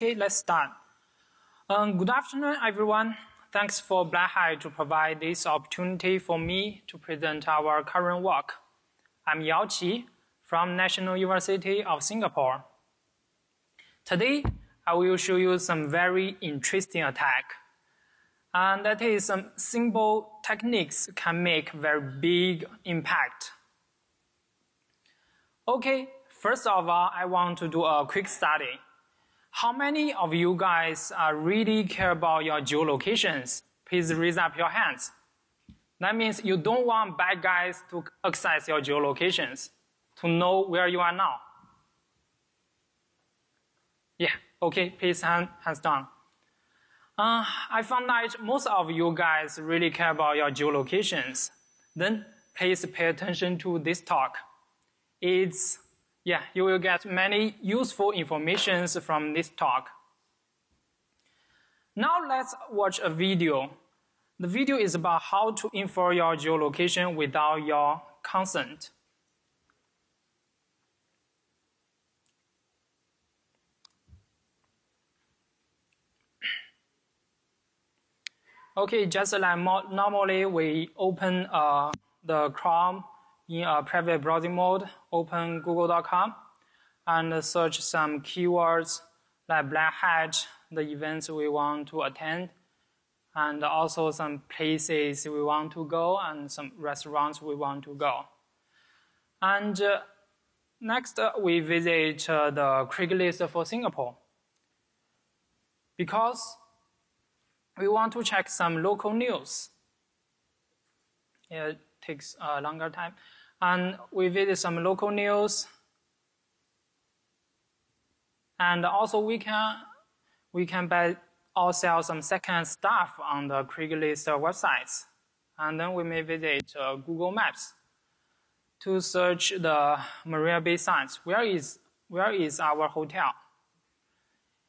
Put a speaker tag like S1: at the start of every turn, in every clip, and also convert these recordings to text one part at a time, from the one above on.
S1: Okay, let's start. Good afternoon, everyone. Thanks for Black Hat to provide this opportunity for me to present our current work. I'm Yao Qi from National University of Singapore. Today, I will show you some very interesting attack. And that is some simple techniques can make very big impact. Okay, first of all, I want to do a quick study. How many of you guys really care about your geolocations? Please raise up your hands. That means you don't want bad guys to access your geolocations, to know where you are now. Yeah, okay, please hands down. I found that most of you guys really care about your geolocations. Then please pay attention to this talk. You will get many useful informations from this talk. Now let's watch a video. The video is about how to infer your geolocation without your consent. Okay, just like normally we open the Chrome in a private browsing mode, open google.com and search some keywords like Black Hat, the events we want to attend, and also some places we want to go and some restaurants we want to go. And next we visit the Craigslist for Singapore because we want to check some local news. It takes a longer time. And we visit some local news. And also we can buy or sell some second stuff on the Craigslist websites. And then we may visit Google Maps to search the Marina Bay Sands. Where is our hotel?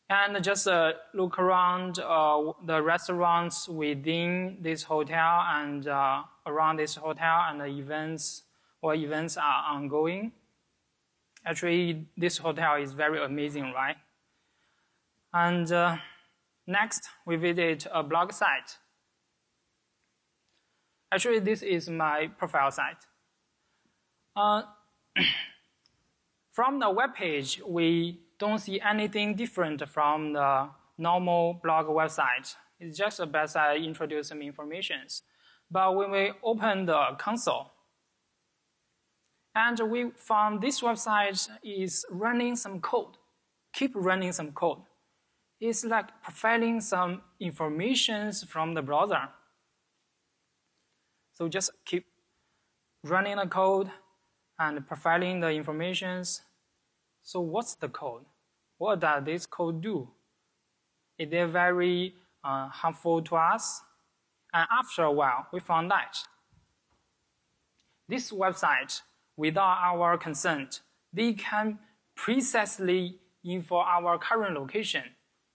S1: And just look around the restaurants within this hotel and around this hotel, and the events are ongoing. Actually, this hotel is very amazing, right? And next, we visit a blog site. Actually, this is my profile site. From the web page, we don't see anything different from the normal blog website. It's just a website introduce some informations. But when we open the console, and we found this website is running some code, keep running some code. It's like profiling some informations from the browser. So just keep running the code and profiling the informations. So what's the code? What does this code do? Is it very harmful to us? And after a while, we found that this website, without our consent, they can precisely infer our current location.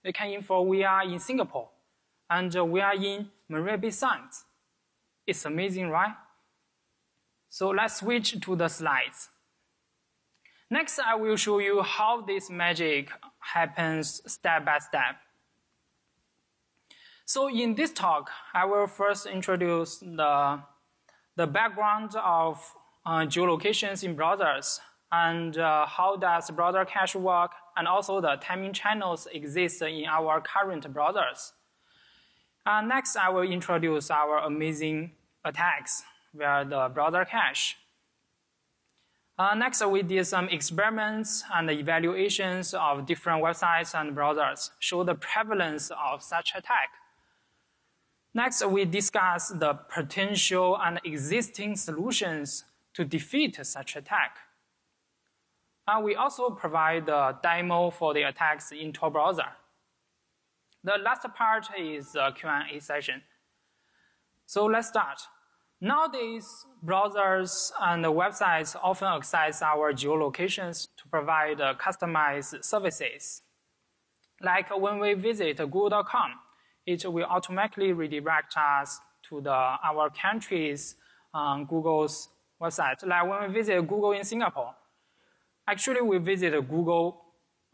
S1: They can infer we are in Singapore and we are in Marina Bay Sands. It's amazing, right? So let's switch to the slides. Next, I will show you how this magic happens step by step. So in this talk, I will first introduce the background of geolocations in browsers and how does browser cache work, and also the timing channels exist in our current browsers. Next, I will introduce our amazing attacks via the browser cache. Next, we did some experiments and evaluations of different websites and browsers, show the prevalence of such attack. Next, we discuss the potential and existing solutions to defeat such attack. And we also provide the demo for the attacks in Tor browser. The last part is the Q&A session. So let's start. Nowadays, browsers and websites often access our geolocations to provide customized services. Like when we visit google.com, it will automatically redirect us to our country's Google's website. Like when we visit Google in Singapore, actually we visit Google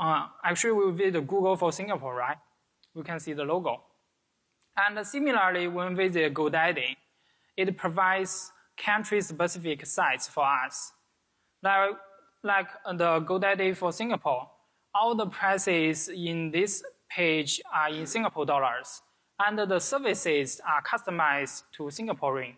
S1: actually we visit Google for Singapore, right? We can see the logo. And similarly, when we visit GoDaddy, it provides country-specific sites for us. Like the GoDaddy for Singapore, all the prices in this page are in Singapore dollars, and the services are customized to Singaporean.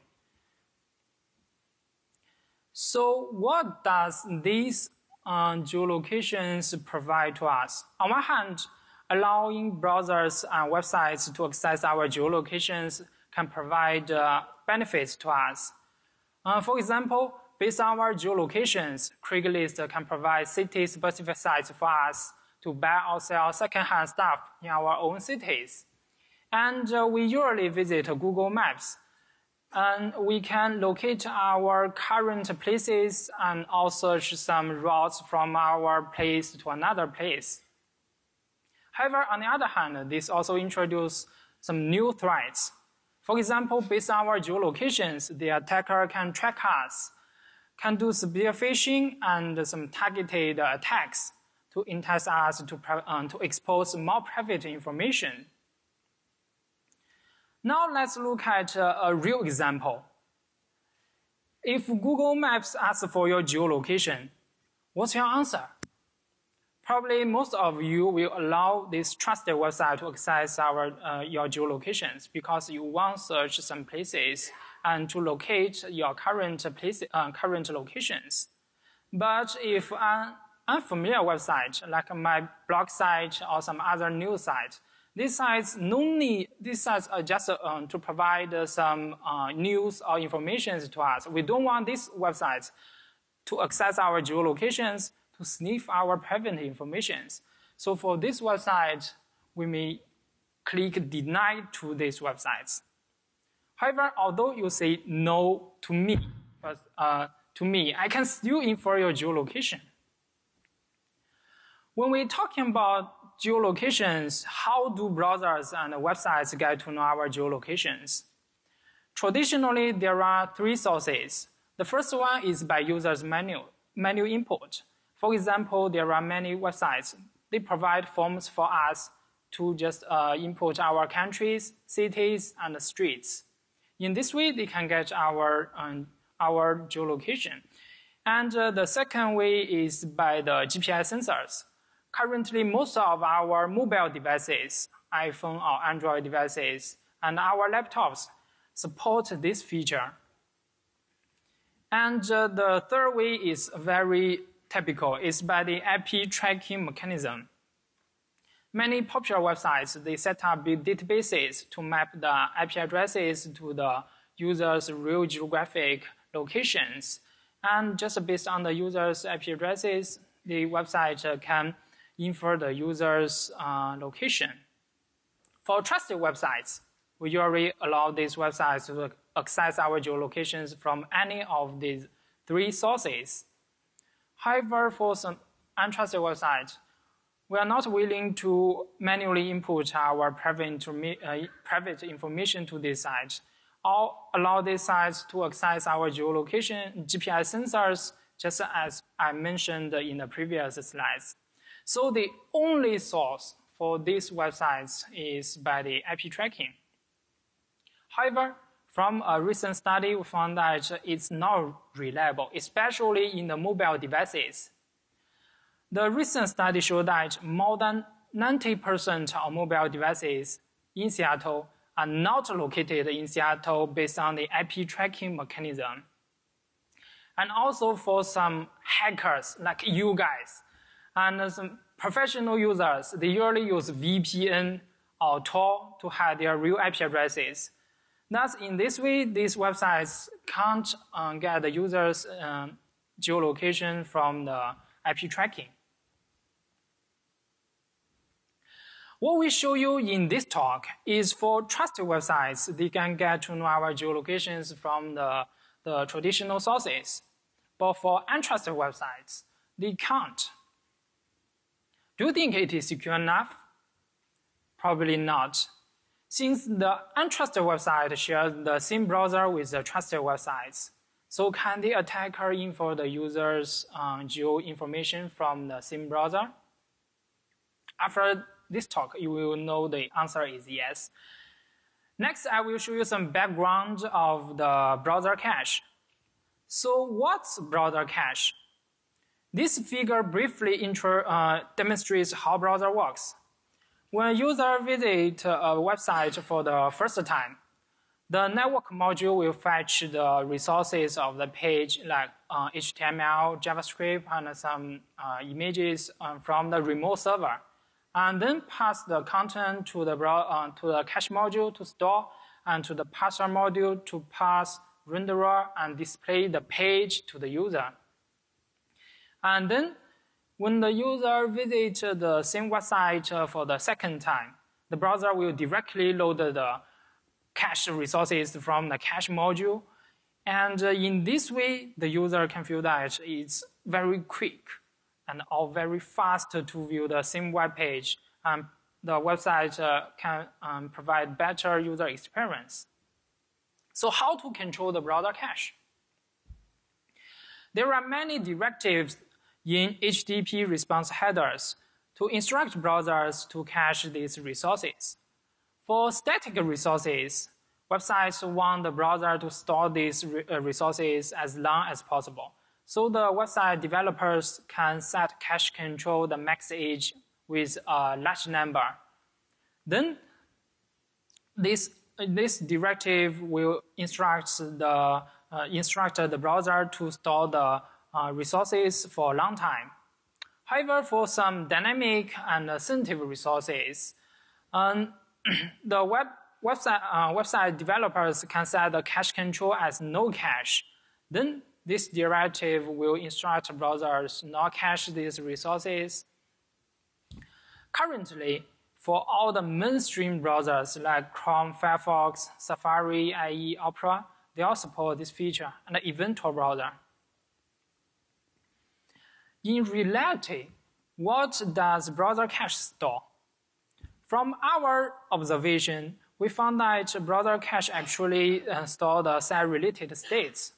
S1: So what does these geolocations provide to us? On one hand, allowing browsers and websites to access our geolocations can provide benefits to us. For example, based on our geolocations, Craigslist can provide city-specific sites for us to buy or sell second-hand stuff in our own cities. And we usually visit Google Maps, and we can locate our current places and also search some routes from our place to another place. However, on the other hand, this also introduces some new threats. For example, based on our geolocations, the attacker can track us, can do spear phishing and some targeted attacks to entice us to expose more private information. Now let's look at a real example. If Google Maps asks for your geolocation, what's your answer? Probably most of you will allow this trusted website to access your geolocations because you want to search some places and to locate your current locations. But if an unfamiliar website, like my blog site or some other news site, these sites are just to provide some news or information to us. We don't want these websites to access our geolocations, to sniff our private information. So for this website, we may click deny to these websites. However, although you say no to me, I can still infer your geolocation. When we're talking about geolocations, how do browsers and websites get to know our geolocations? Traditionally, there are three sources. The first one is by users' manual input. For example, there are many websites. They provide forms for us to just input our countries, cities, and streets. In this way, they can get our geolocation. And the second way is by the GPS sensors. Currently, most of our mobile devices, iPhone or Android devices, and our laptops support this feature. And the third way is very typical. It's by the IP tracking mechanism. Many popular websites, they set up big databases to map the IP addresses to the user's real geographic locations. And just based on the user's IP addresses, the website can infer the user's location. For trusted websites, we usually allow these websites to access our geolocations from any of these three sources. However, for some untrusted websites, we are not willing to manually input our private information to these sites, or allow these sites to access our geolocation GPS sensors, just as I mentioned in the previous slides. So the only source for these websites is by the IP tracking. However, from a recent study, we found that it's not reliable, especially in the mobile devices. The recent study showed that more than 90% of mobile devices in Seattle are not located in Seattle based on the IP tracking mechanism. And also for some hackers like you guys and some professional users, they usually use VPN or Tor to hide their real IP addresses. Thus, in this way, these websites can't get the user's geolocation from the IP tracking. What we show you in this talk is for trusted websites, they can get to know our geolocations from the traditional sources. But for untrusted websites, they can't. Do you think it is secure enough? Probably not. Since the untrusted website shares the same browser with the trusted websites, so can the attacker infer the user's geo information from the same browser? After this talk, you will know the answer is yes. Next, I will show you some background of the browser cache. So what's browser cache? This figure briefly demonstrates how browser works. When a user visits a website for the first time, the network module will fetch the resources of the page like HTML, JavaScript, and some images from the remote server, and then pass the content to the cache module to store, and to the parser module to pass, renderer, and display the page to the user. And then, when the user visits the same website for the second time, the browser will directly load the cache resources from the cache module. And in this way, the user can feel that it's very quick and or very fast to view the same web page. The website can provide better user experience. So how to control the browser cache? There are many directives in HTTP response headers to instruct browsers to cache these resources. For static resources, websites want the browser to store these resources as long as possible. So the website developers can set cache control the max age with a large number. Then this directive will instruct the browser to store the resources for a long time. However, for some dynamic and sensitive resources, the website developers can set the cache control as no cache. Then this directive will instruct browsers not cache these resources. Currently, for all the mainstream browsers like Chrome, Firefox, Safari, IE, Opera, they all support this feature, and the Inventor browser. In reality, what does browser cache store? From our observation, we found that browser cache actually store the site-related states.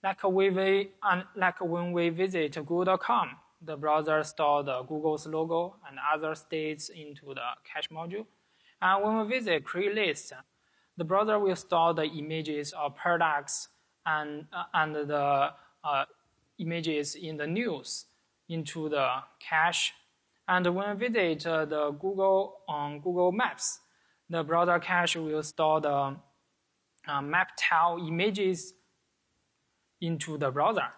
S1: Like when we visit google.com, the browser stores the Google's logo and other states into the cache module. And when we visit Craigslist, the browser will store the images of products and the images in the news into the cache. And when we visit the Google Maps, the browser cache will store the map tile images into the browser.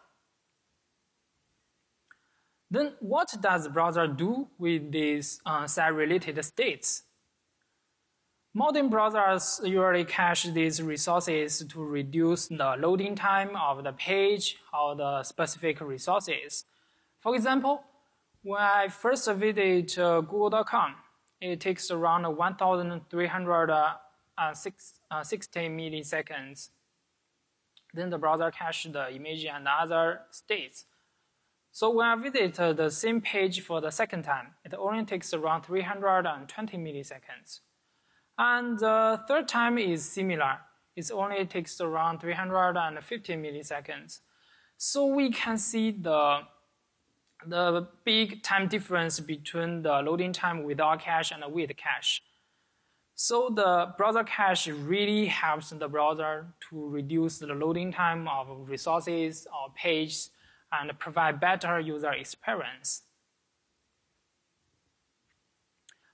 S1: Then what does the browser do with these site-related states? Modern browsers usually cache these resources to reduce the loading time of the page or the specific resources. For example, when I first visit google.com, it takes around 1,360 milliseconds. Then the browser caches the image and other states. So when I visit the same page for the second time, it only takes around 320 milliseconds. And the third time is similar. It only takes around 350 milliseconds. So we can see the big time difference between the loading time without cache and with cache. So the browser cache really helps the browser to reduce the loading time of resources or pages and provide better user experience.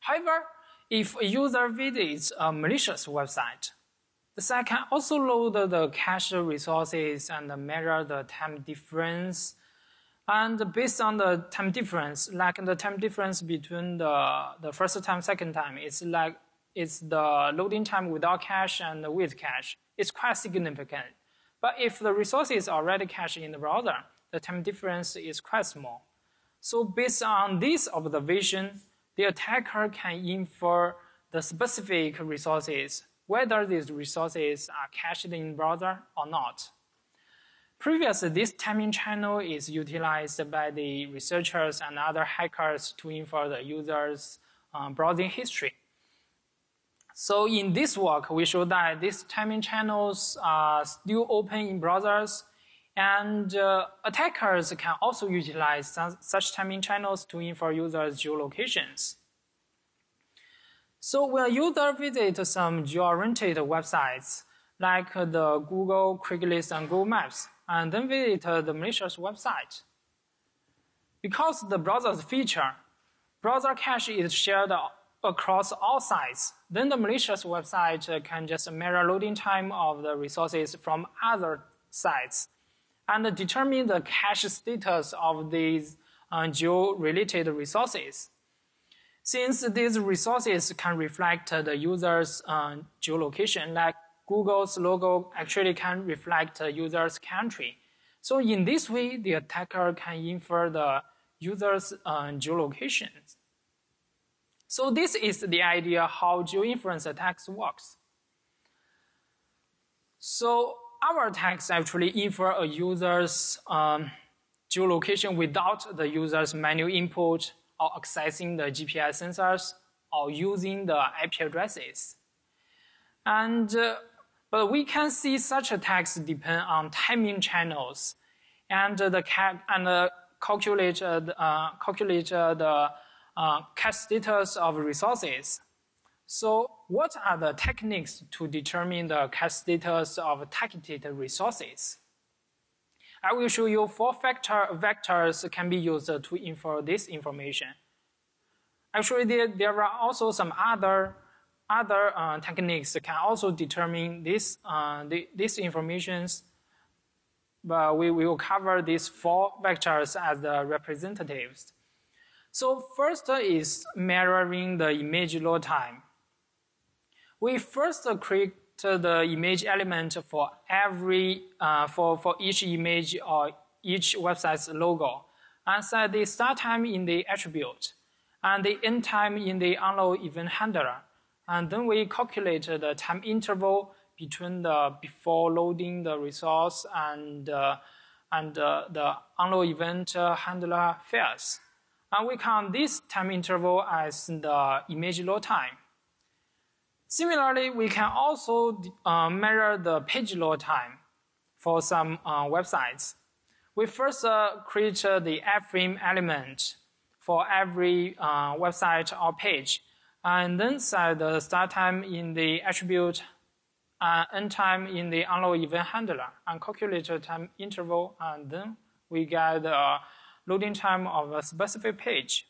S1: However, if a user visits a malicious website, the site can also load the cache resources and measure the time difference. And based on the time difference, like the time difference between the first time, second time, it's the loading time without cache and with cache. It's quite significant. But if the resource is already cached in the browser, the time difference is quite small. So based on this observation, the attacker can infer the specific resources, whether these resources are cached in the browser or not. Previously, this timing channel is utilized by the researchers and other hackers to infer the user's browsing history. So in this work, we show that these timing channels are still open in browsers, and attackers can also utilize such timing channels to infer users' geolocations. So when a user visits some geo-oriented websites, like the Google, Craigslist, and Google Maps, and then visit the malicious website, because the browser's feature, browser cache is shared across all sites, then the malicious website can just measure loading time of the resources from other sites and determine the cache status of these geo-related resources. Since these resources can reflect the user's geolocation, like Google's logo actually can reflect the user's country. So in this way, the attacker can infer the user's geolocation. So this is the idea how geo-inference attacks works. So our attacks actually infer a user's geolocation without the user's manual input or accessing the GPS sensors or using the IP addresses. But we can see such attacks depend on timing channels and calculate the cache status of resources. So what are the techniques to determine the cache status of targeted resources? I will show you 4 vectors can be used to infer this information. Actually, there are also some other techniques that can also determine this information, but we will cover these 4 vectors as the representatives. So first is mirroring the image load time. We first create the image element for each image or each website's logo, and set the start time in the attribute and the end time in the unload event handler. And then we calculate the time interval between the before loading the resource and the unload event handler fails. And we count this time interval as the image load time. Similarly, we can also measure the page load time for some websites. We first create the iframe element for every website or page, and then set the start time in the attribute, end time in the unload event handler, and calculate the time interval, and then we get the loading time of a specific page.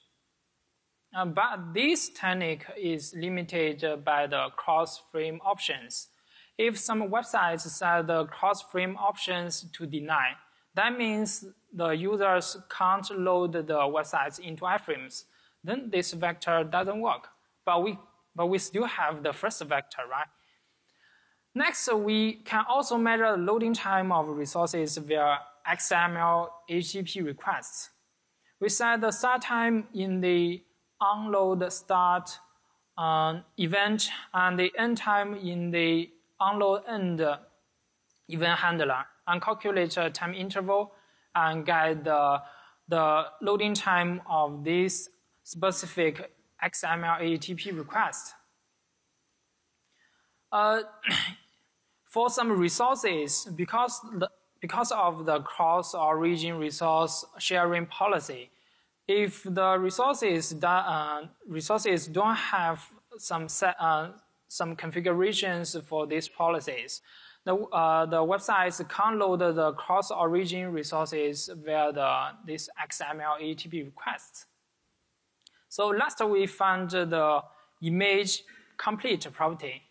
S1: But this technique is limited by the cross-frame options. If some websites set the cross-frame options to deny, that means the users can't load the websites into iframes. Then this vector doesn't work. But we still have the first vector, right? Next, we can also measure the loading time of resources via XML HTTP requests. We set the start time in the unload start event and the end time in the unload end event handler, and calculate a time interval and get the loading time of this specific XML HTTP request. For some resources, because of the cross-origin resource sharing policy, if the resources don't have some configurations for these policies, the websites can't load the cross-origin resources via this XML HTTP requests. So last we found the image complete property.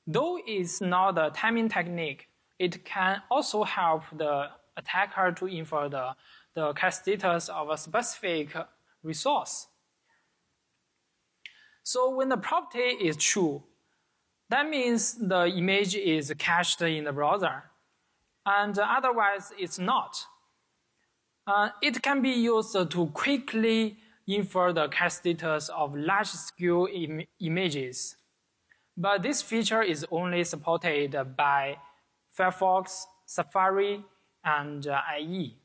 S1: Though it's not a timing technique, it can also help the attacker to infer the cache status of a specific resource. So when the property is true, that means the image is cached in the browser, and otherwise it's not. It can be used to quickly infer the cache status of large-scale images. But this feature is only supported by Firefox, Safari, and IE.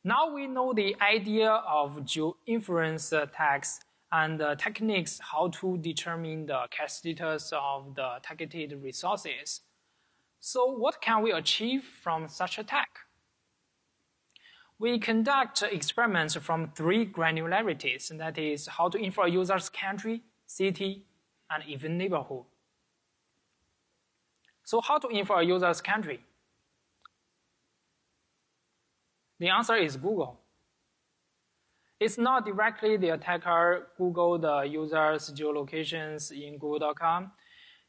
S1: Now we know the idea of geo-inference attacks and the techniques how to determine the cache status of the targeted resources. So what can we achieve from such attack? We conduct experiments from 3 granularities, that is, how to infer a user's country, city, and even neighborhood. So how to infer a user's country? The answer is Google. It's not directly the attacker Google the user's geolocations in google.com.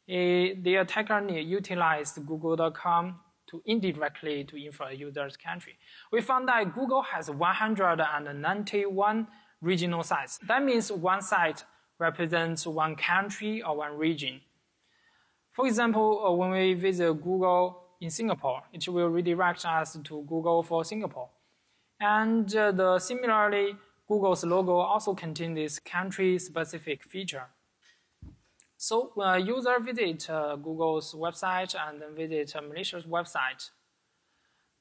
S1: The attacker utilized google.com to indirectly to infer a user's country. We found that Google has 191 regional sites. That means one site represents one country or one region. For example, when we visit Google in Singapore, it will redirect us to Google for Singapore. And similarly, Google's logo also contains this country-specific feature. So when a user visits Google's website and then visits a malicious website,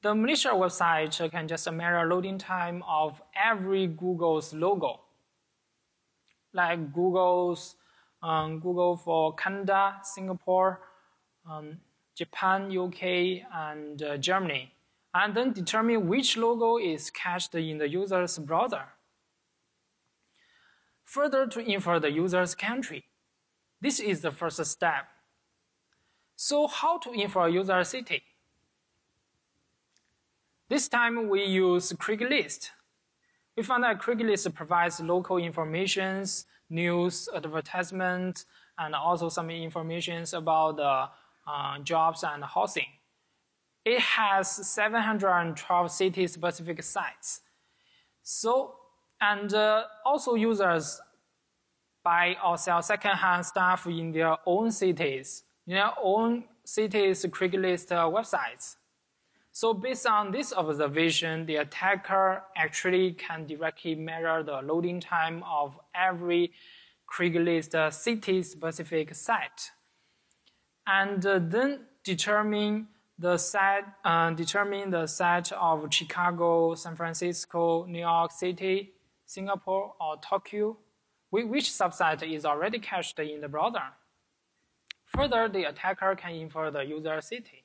S1: the malicious website can just mirror loading time of every Google's logo, like Google for Canada, Singapore, Japan, UK, and Germany, and then determine which logo is cached in the user's browser. Further, to infer the user's country. This is the first step. So how to infer a user's city? This time we use Craigslist. We found that Craigslist provides local information, news, advertisements, and also some information about the jobs and housing. It has 712 city-specific sites. So, and also users buy or sell second-hand stuff in their own cities, Craigslist websites. So based on this observation, the attacker actually can directly measure the loading time of every Craigslist city-specific site, and then determine the set of Chicago, San Francisco, New York City, Singapore, or Tokyo, which subset is already cached in the browser. Further, the attacker can infer the user city.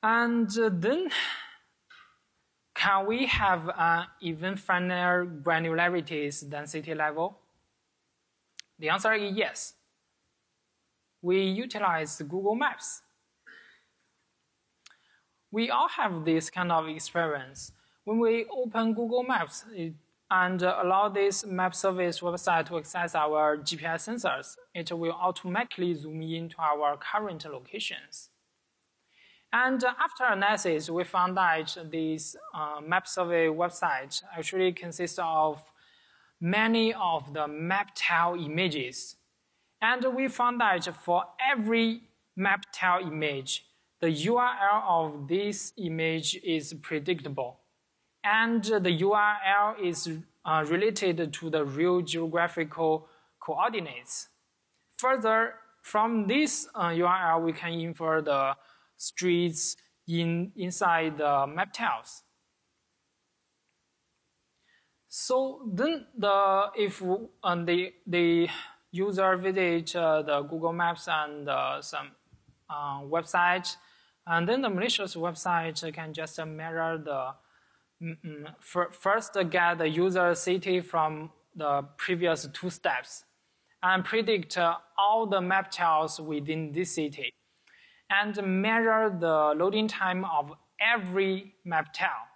S1: And then, can we have even finer granularities than city level? The answer is yes. We utilize Google Maps. We all have this kind of experience. When we open Google Maps and allow this map service website to access our GPS sensors, it will automatically zoom in to our current locations. And after analysis, we found that this map survey website actually consists of many of the map tile images. And we found that for every map tile image, the URL of this image is predictable. And the URL is related to the real geographical coordinates. Further, from this URL, we can infer the streets inside the map tiles. So then, if the user visits the Google Maps and some website, and then the malicious website can just mirror the first get the user city from the previous two steps and predict all the map tiles within this city and measure the loading time of every map tile,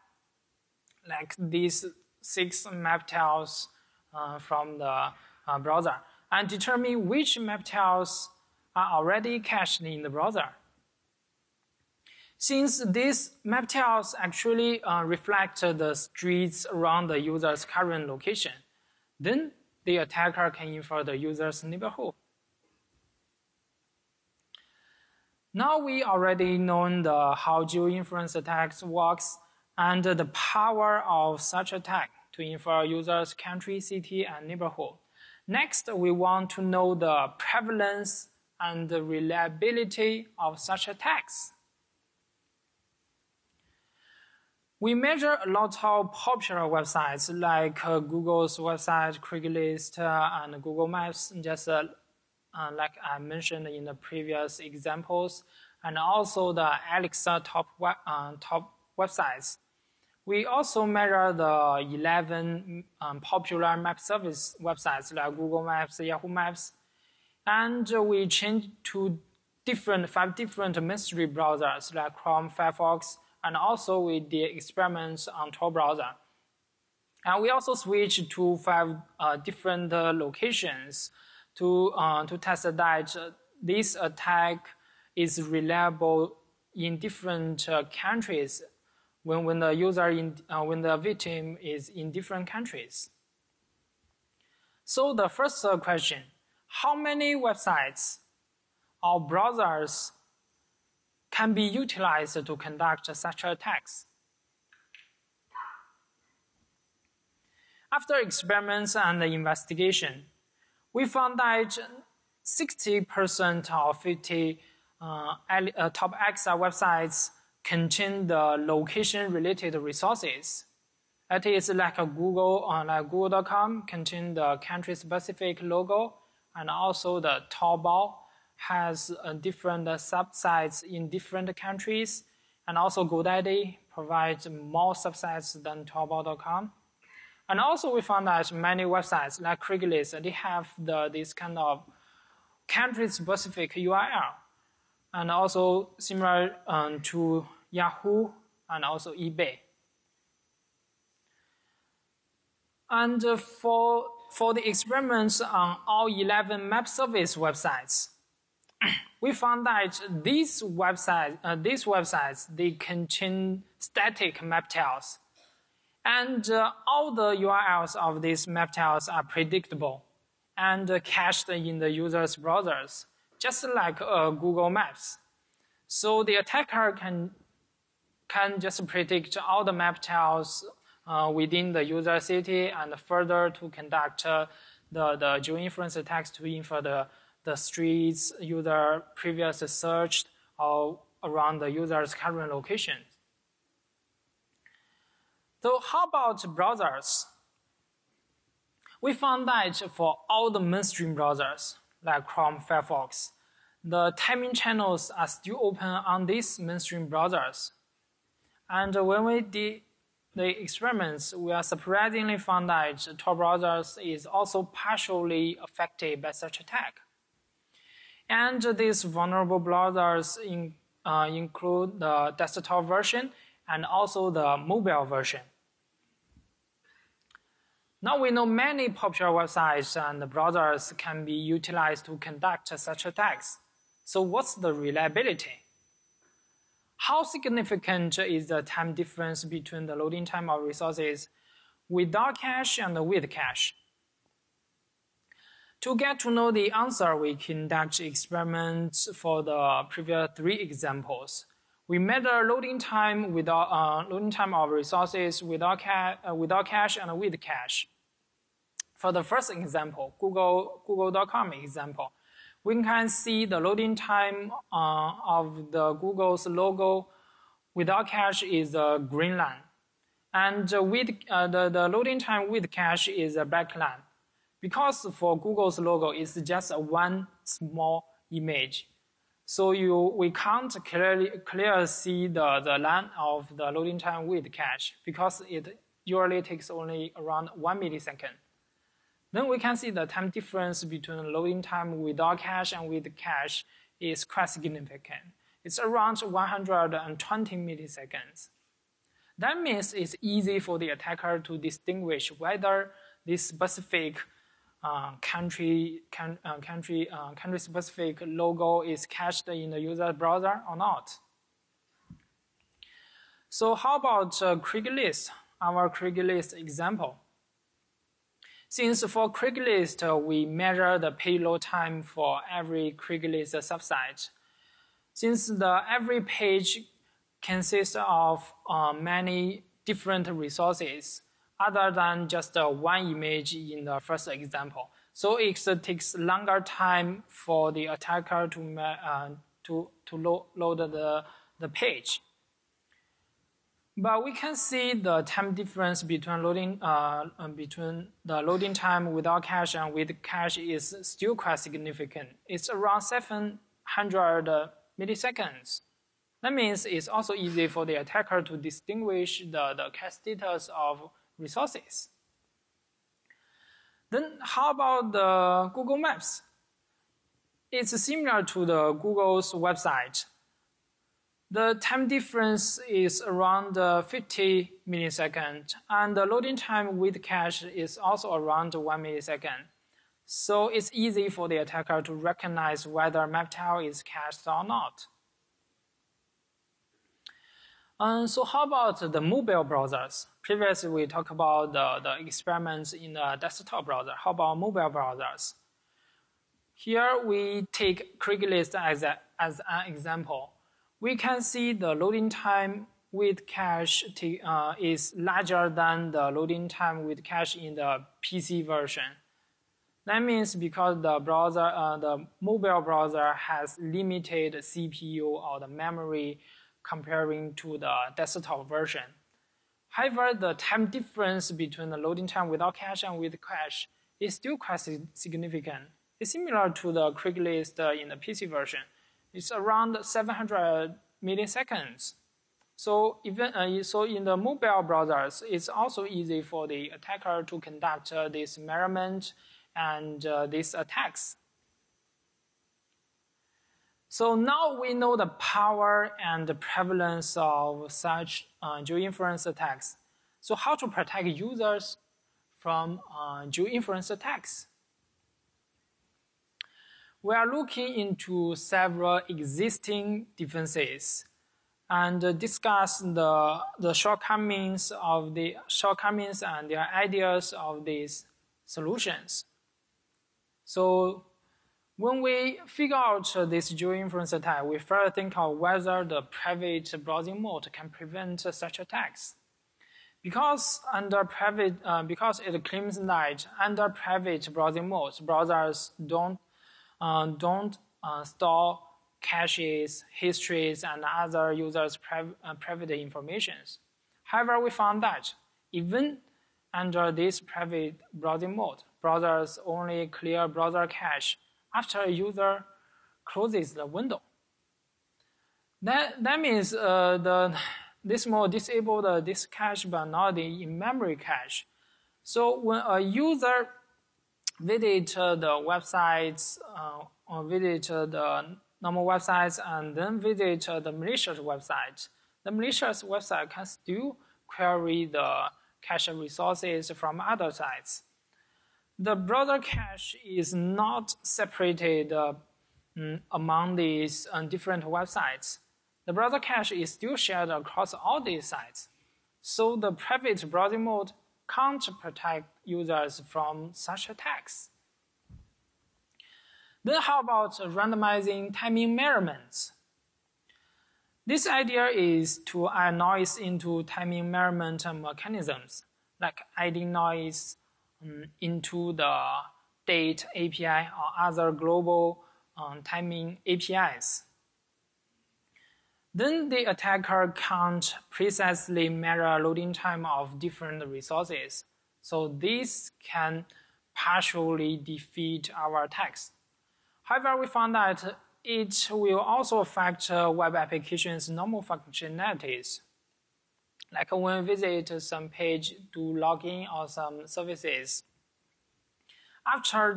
S1: like these 6 map tiles from the browser, and determine which map tiles are already cached in the browser. Since these map tiles actually reflect the streets around the user's current location, then the attacker can infer the user's neighborhood. Now we already know how geo-inference attacks works and the power of such attack to infer a user's country, city, and neighborhood. Next, we want to know the prevalence and the reliability of such attacks. We measure a lot of popular websites like Google's website, Craigslist, and Google Maps, just like I mentioned in the previous examples, and also the Alexa top websites. We also measure the 11 popular map service websites like Google Maps, Yahoo Maps, and we changed to 5 different mystery browsers like Chrome, Firefox, and also we did experiments on Tor browser. And we also switched to 5 different locations to test that this attack is reliable in different countries when the victim is in different countries. So the first question: how many websites or browsers can be utilized to conduct such attacks? After experiments and investigation, we found that 60% of 50 top XR websites contain the location-related resources. That is like a Google, like Google.com contain the country-specific logo, and also the Taobao has different subsites in different countries, and also GoDaddy provides more subsites than Taobao.com. And also we found that many websites like Craigslist, they have this kind of country-specific URL, and also similar to Yahoo and also eBay. And for the experiments on all 11 map service websites, we found that these websites, they contain static map tails. And all the URLs of these map tails are predictable and cached in the user's browsers, just like Google Maps. So the attacker can just predict all the map tails within the user city and further to conduct the geo-inference attacks to infer the streets user previously searched or around the user's current location. So how about browsers? We found that for all the mainstream browsers, like Chrome, Firefox, the timing channels are still open on these mainstream browsers. And when we did the experiments, we are surprisingly found that Tor browsers is also partially affected by such attack. And these vulnerable browsers include the desktop version and also the mobile version. Now we know many popular websites and browsers can be utilized to conduct such attacks. So what's the reliability? How significant is the time difference between the loading time of resources without cache and with cache? To get to know the answer, we conduct experiments for the previous 3 examples. We measure loading time of resources without cache and with cache. For the first example, Google.com example, we can see the loading time of the Google's logo without cache is a green line, and with the loading time with cache is a black line. Because for Google's logo, it's just one small image. So we can't clearly see the line of the loading time with cache because it usually takes only around 1 millisecond. Then we can see the time difference between loading time without cache and with cache is quite significant. It's around 120 milliseconds. That means it's easy for the attacker to distinguish whether this specific country-specific logo is cached in the user browser or not. So how about Craigslist, our Craigslist example? Since for Craigslist, we measure the payload time for every Craigslist subsite. Since every page consists of many different resources, other than just one image in the first example. So it takes longer time for the attacker to load the page. But we can see the time difference between the loading time without cache and with cache is still quite significant. It's around 700 milliseconds. That means it's also easy for the attacker to distinguish the cache status of resources. Then how about the Google Maps? It's similar to the Google's website. The time difference is around 50 milliseconds, and the loading time with cache is also around 1 millisecond. So it's easy for the attacker to recognize whether map tile is cached or not. So how about the mobile browsers? Previously, we talked about the experiments in the desktop browser. How about mobile browsers? Here we take Craigslist as an example. We can see the loading time with cache is larger than the loading time with cache in the PC version. That means because the mobile browser has limited CPU or the memory comparing to the desktop version. However, the time difference between the loading time without cache and with cache is still quite significant. It's similar to the Craigslist in the PC version. It's around 700 milliseconds. So in the mobile browsers, it's also easy for the attacker to conduct this measurement and these attacks. So now we know the power and the prevalence of such geoinference attacks. So how to protect users from geoinference attacks? We are looking into several existing defenses and discuss the shortcomings and their ideas of these solutions. So when we figure out this geoinference attack, we first think of whether the private browsing mode can prevent such attacks. Because it claims that under private browsing modes, browsers don't store caches, histories, and other users' private information. However, we found that even under this private browsing mode, browsers only clear browser cache after a user closes the window. That means this mode disabled this cache but not the in-memory cache. So when a user visits the websites or visit the normal websites and then visit the malicious website, the malicious website can still query the cache resources from other sites. The browser cache is not separated among these different websites. The browser cache is still shared across all these sites. So the private browsing mode can't protect users from such attacks. Then how about randomizing timing measurements? This idea is to add noise into timing measurement mechanisms, like adding noise into the date API or other global timing APIs. Then the attacker can't precisely measure loading time of different resources. So this can partially defeat our attacks. However, we found that it will also affect web applications' normal functionalities. Like when we visit some page to log in or some services. After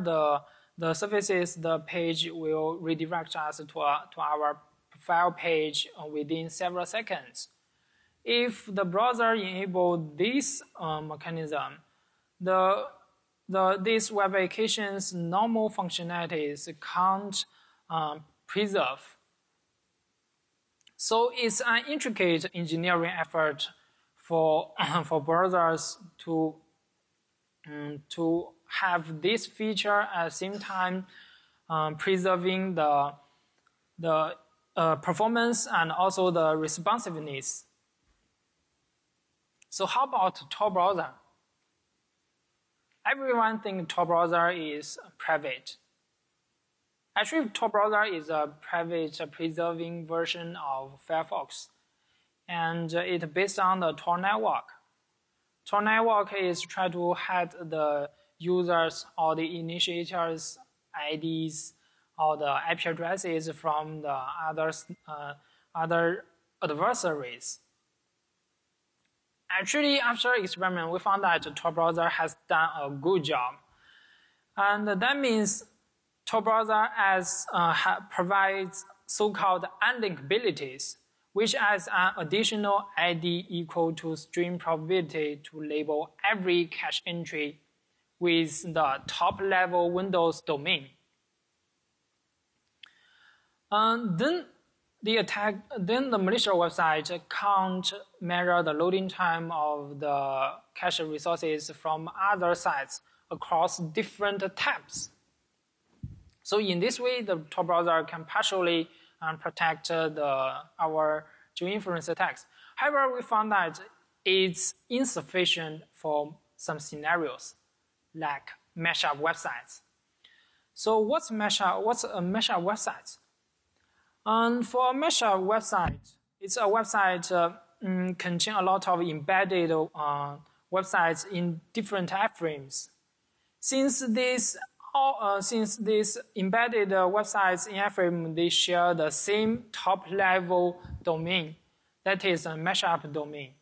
S1: the services, the page will redirect us to our profile page within several seconds. If the browser enables this mechanism, these web applications' normal functionalities can't preserve. So it's an intricate engineering effort for browsers to have this feature at the same time preserving the performance and also the responsiveness. So how about Tor browser? Everyone thinks Tor browser is private. Actually, Tor browser is a private preserving version of Firefox, and it's based on the Tor network. Tor network is trying to hide the users or the initiators' IDs or the IP addresses from the other adversaries. Actually, after experiment, we found that Tor browser has done a good job. And that means Tor browser provides so-called unlinkabilities, which adds an additional ID equal to string probability to label every cache entry with the top-level Windows domain. Then the malicious website can't measure the loading time of the cache resources from other sites across different tabs. So in this way, the Tor browser can partially protect our geoinference attacks. However, we found that it's insufficient for some scenarios, like mashup websites. So what's a mashup website? For a mashup website, it's a website contain a lot of embedded websites in different iframes. Since these embedded websites in iframe, they share the same top-level domain, that is a mashup domain.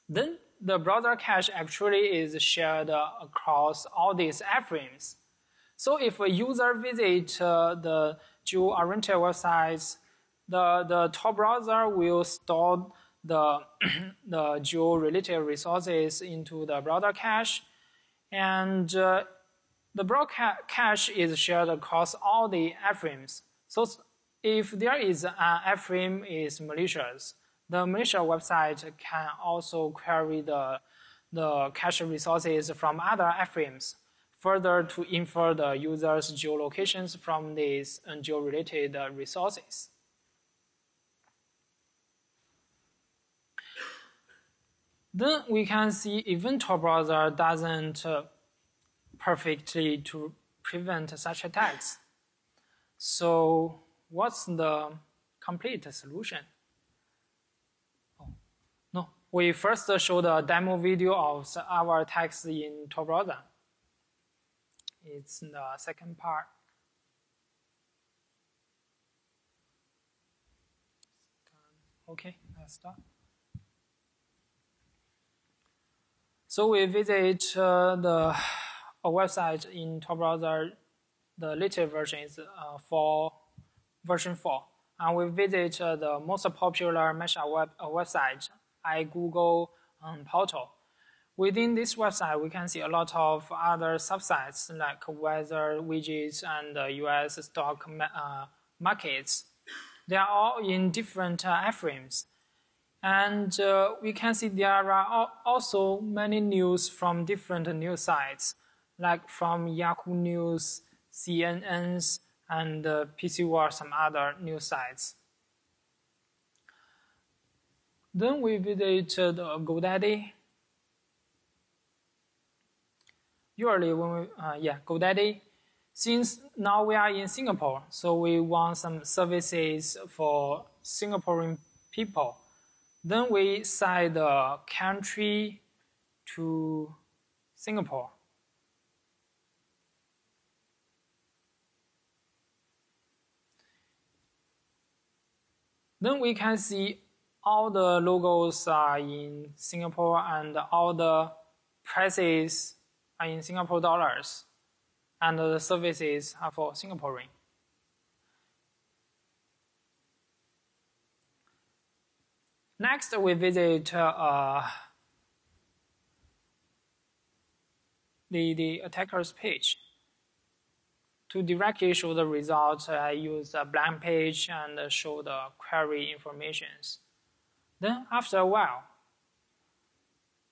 S1: Then the browser cache actually is shared across all these iframes. So if a user visits the geo-oriented websites, the Tor browser will store the geo-related resources into the browser cache, and the browser cache is shared across all the iframes. So if there is an iframe is malicious, the malicious website can also query the cache resources from other iframes, further to infer the user's geolocations from these geo-related resources. Then we can see even Tor browser doesn't perfectly to prevent such attacks. So what's the complete solution? No, we first showed a demo video of our attacks in Tor browser. It's the second part. Okay, let's start. So we visit a website in Tor browser. The latest version is version 4. And we visit the most popular mashup website, iGoogle portal. Within this website, we can see a lot of other subsites like weather widgets and US stock markets. They are all in different iframes. And we can see there are also many news from different news sites, like from Yahoo News, CNN's, and PC War, some other news sites. Then we visit the GoDaddy. Usually when we, GoDaddy. Since now we are in Singapore, so we want some services for Singaporean people. Then we set the country to Singapore. Then we can see all the logos are in Singapore and all the prices are in Singapore dollars, and the services are for Singaporean. Next, we visit the attacker's page. To directly show the results, I use a blank page and show the query informations. Then, after a while,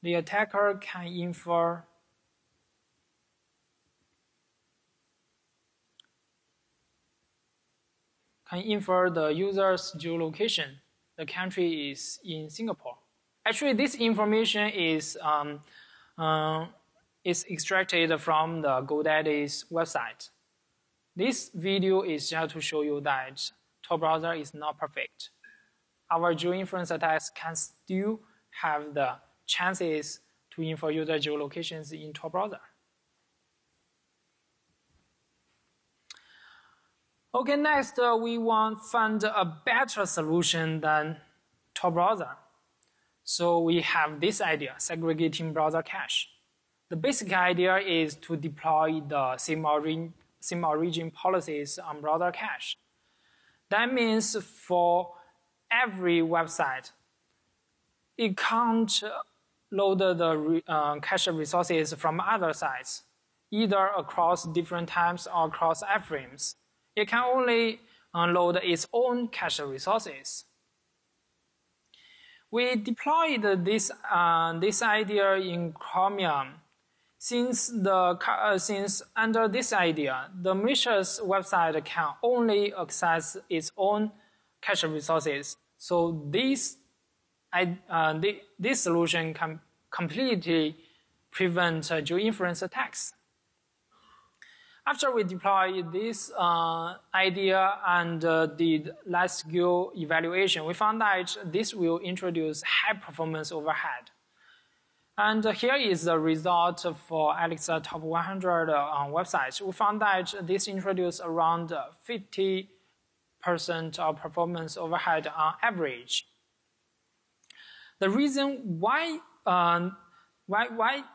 S1: the attacker can infer the user's geolocation. The country is in Singapore. Actually, this information is extracted from the GoDaddy's website. This video is just to show you that Tor browser is not perfect. Our geoinference attacks can still have the chances to infer user geolocations in Tor browser. Okay, next we want to find a better solution than Tor browser. So we have this idea, segregating browser cache. The basic idea is to deploy the same origin policies on browser cache. That means for every website, it can't load the cache resources from other sites, either across different times or across iframes. It can only load its own cache resources. We deployed this idea in Chromium. Since under this idea, the malicious website can only access its own cache resources. So this solution can completely prevent geoinference attacks. After we deployed this idea and did large-scale evaluation, we found that this will introduce high performance overhead. And here is the result for Alex top 100 websites. We found that this introduced around 50% of performance overhead on average. The reason why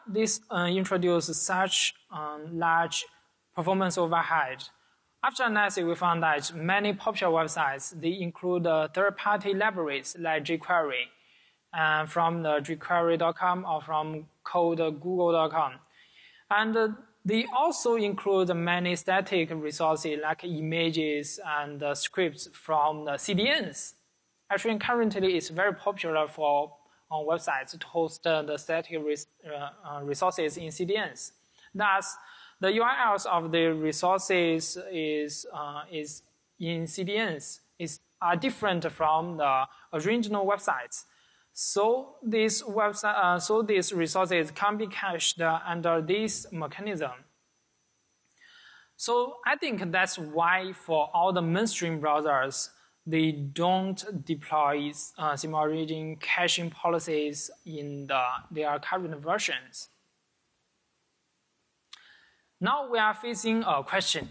S1: this introduced such large performance overhead. After analysis, we found that many popular websites, they include third-party libraries like jQuery from the jQuery.com or from codegoogle.com. And they also include many static resources like images and scripts from the CDNs. Actually, currently, it's very popular for websites to host the static resources in CDNs. Thus, the URLs of the resources is in CDNs are different from the original websites. So these resources can be cached under this mechanism. So I think that's why for all the mainstream browsers, they don't deploy same origin caching policies in their current versions. Now we are facing a question,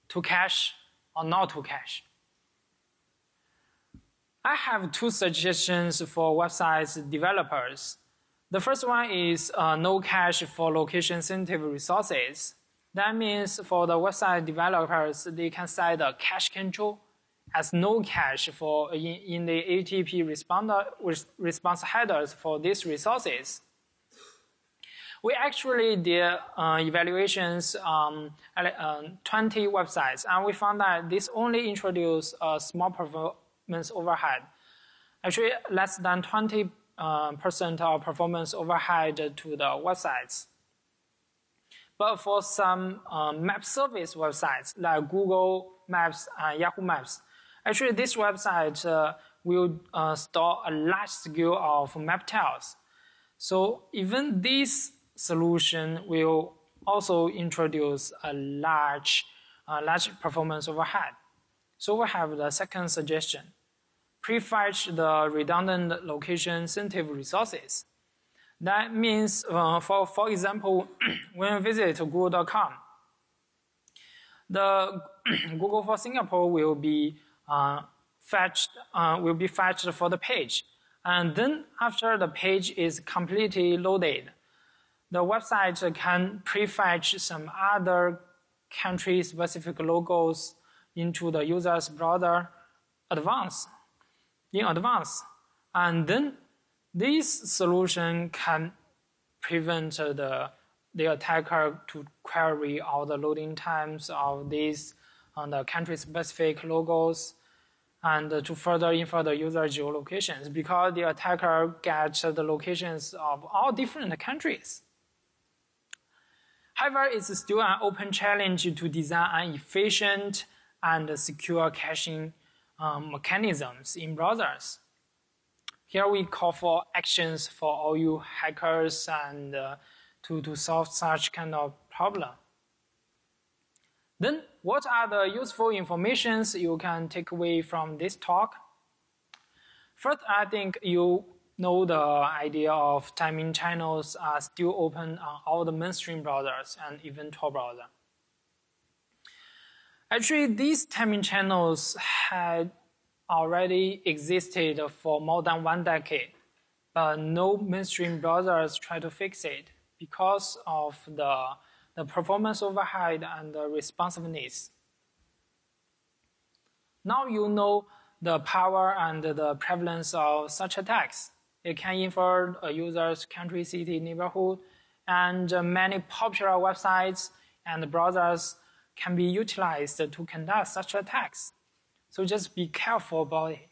S1: to cache or not to cache. I have two suggestions for website developers. The first one is no cache for location-sensitive resources. That means for the website developers, they can set the cache control as no cache for in the HTTP response headers for these resources. We actually did evaluations on 20 websites, and we found that this only introduced a small performance overhead. Actually, less than 20% of performance overhead to the websites. But for some map service websites like Google Maps and Yahoo Maps, actually this website will store a large scale of map tiles. So even this solution will also introduce a large performance overhead. So we have the second suggestion. Prefetch the redundant location-sensitive resources. That means, for example, when you visit google.com, the Google for Singapore will be fetched for the page. And then after the page is completely loaded, the website can prefetch some other country-specific logos into the user's browser in advance. And then this solution can prevent the attacker to query all the loading times of these the country-specific logos and to further infer the user geolocations, because the attacker gets the locations of all different countries. However, it's still an open challenge to design an efficient and secure caching mechanisms in browsers. Here we call for actions for all you hackers and to solve such kind of problem. Then, what are the useful informations you can take away from this talk? First, I think you know the idea of timing channels are still open on all the mainstream browsers and even Tor browser. Actually, these timing channels had already existed for more than 1 decade, but no mainstream browsers try to fix it because of the performance overhead and the responsiveness. Now you know the power and the prevalence of such attacks. It can infer a user's country, city, neighborhood, and many popular websites and browsers can be utilized to conduct such attacks. So just be careful about it.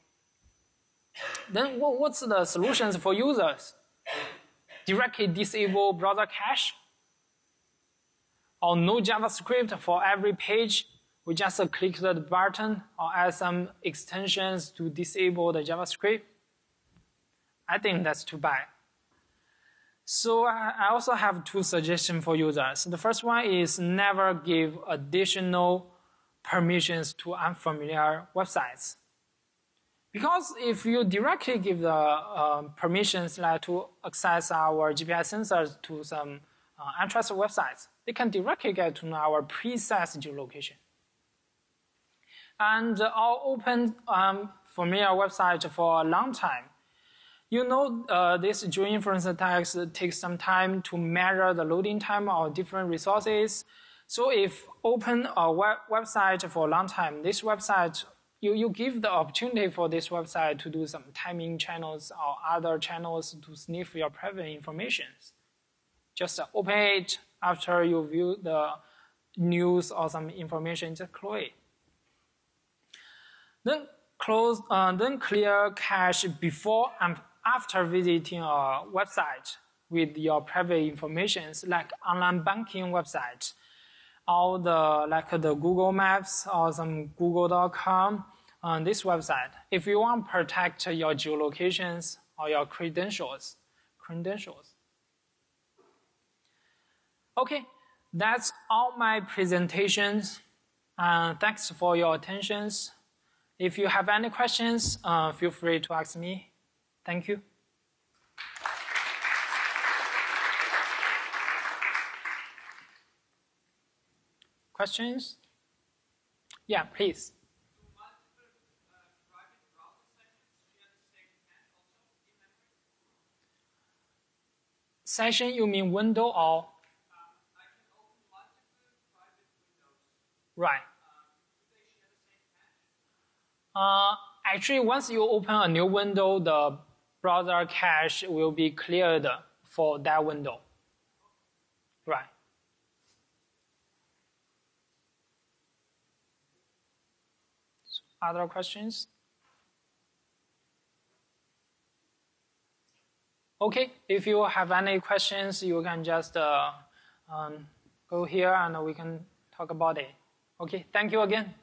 S1: Then what's the solutions for users? Directly disable browser cache? Or no JavaScript for every page? We just click the button or add some extensions to disable the JavaScript? I think that's too bad. So I also have 2 suggestions for users. The first one is never give additional permissions to unfamiliar websites. Because if you directly give the permissions like to access our GPS sensors to some untrusted websites, they can directly get to our preset geolocation. And I'll open familiar website for a long time. You know this during inference attacks takes some time to measure the loading time of different resources. So if open a website for a long time, this website, you give the opportunity for this website to do some timing channels or other channels to sniff your private information. Just open it after you view the news or some information, just close it. Then clear cache before and after visiting a website with your private information, like online banking website, or the Google Maps or some Google.com on this website. If you want to protect your geolocations or your credentials. Okay, that's all my presentations. Thanks for your attention. If you have any questions, feel free to ask me. Thank you. Questions? Yeah, please.
S2: Do multiple private browser sessions share the same cache also in memory?
S1: Session, you mean window or?
S2: I can open multiple private windows.
S1: Right.
S2: Do they share the same cache?
S1: Actually, once you open a new window, the browser cache will be cleared for that window. Right. Other questions? Okay, if you have any questions, you can just go here and we can talk about it. Okay, thank you again.